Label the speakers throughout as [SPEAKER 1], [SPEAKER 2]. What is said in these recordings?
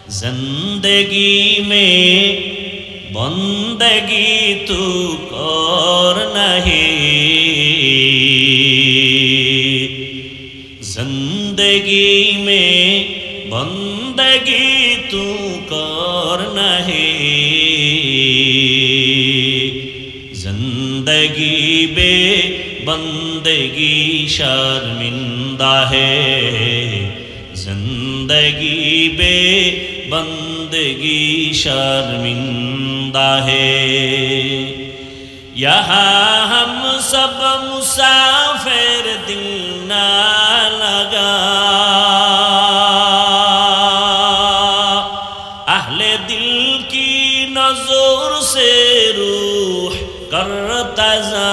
[SPEAKER 1] जिंदगी में बंदगी तू कर नहीं, जिंदगी में बंदगी तू कर नहीं, जिंदगी बे बंदगी शर्मिंदा है, जिंदगी बे बंदगी शर्मिंदा है। यहाँ हम सब मुसाफिर दिल ना लगा, अहले दिल की नजर से रूह करता जा,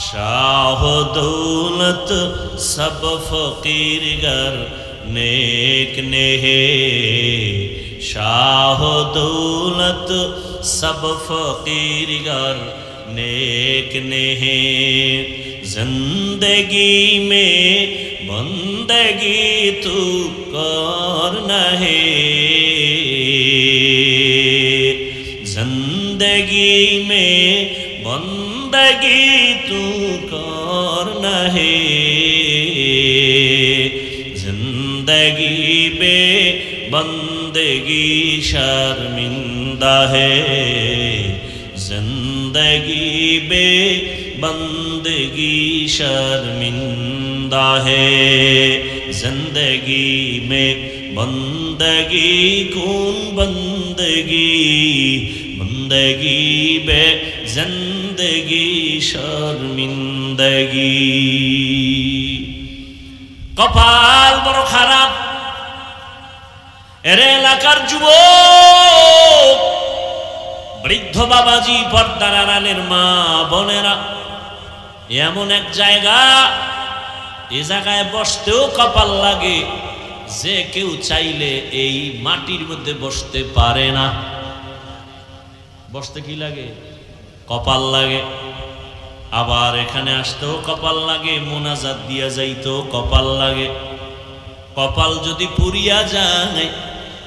[SPEAKER 1] शाह दौलत सब फकीर गर नेक ने है, शाह दौलत सब फकीर गर नेक ने है, जिंदगी में बंदगी तू कर नहीं, जिंदगी में बंदगी तू कर नहीं, जिंदगी बे बंदगी शर्मिंदा है, जिंदगी बे बंदगी शर्मिंदा है, जिंदगी में बंदगी कौन बंदगी, बंदगी बे जिंदगी शर्मिंदगी। कपाल बड़ खाराप এর এলাকার যুবক বৃদ্ধ বাবাজি, পর্দার আড়ালের মা বোনেরা, এমন এক জায়গা, এই জায়গায় বসতেও কপাল লাগে, যে কেউ চাইলে এই মাটির মধ্যে বসতে পারে না। বসতে কি লাগে? কপাল লাগে। আবার এখানে আসতেও কপাল লাগে, মোনাজাত দিয়া যাইতেও কপাল লাগে। কপাল যদি পুরিয়া যায়,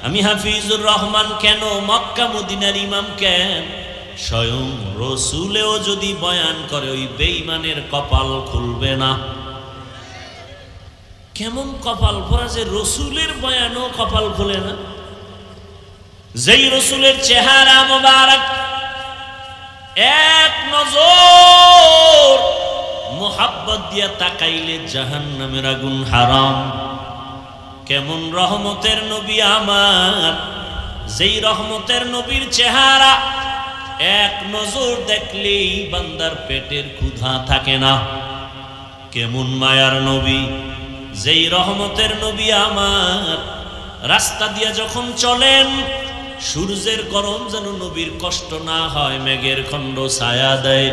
[SPEAKER 1] আমি হাফিজুর রহমান কেন, মক্কা মদিনার ইমাম কেন, স্বয়ং রসুলেও যদি বয়ান করে, ওই বেঈমানের কপাল খুলবে না। কেমন কপাল পরা যে রসুলের বয়ানও কপাল খুলে না। যেই রসুলের চেহারা মোবারক এক নজর মোহাব্বত দিয়া তাকাইলে জাহান্নামের আগুন হারাম। কেমন রহমতের নবী আমার, যেই রহমতের নবীর চেহারা এক নজর দেখলেই বান্দার পেটের ক্ষুধা থাকে না। কেমন মায়ার নবী, যেই রহমতের নবী আমার, রাস্তা দিয়ে যখন চলেন সূর্যের গরম যেন নবীর কষ্ট না হয়, মেঘের খণ্ড ছায়া দেয়।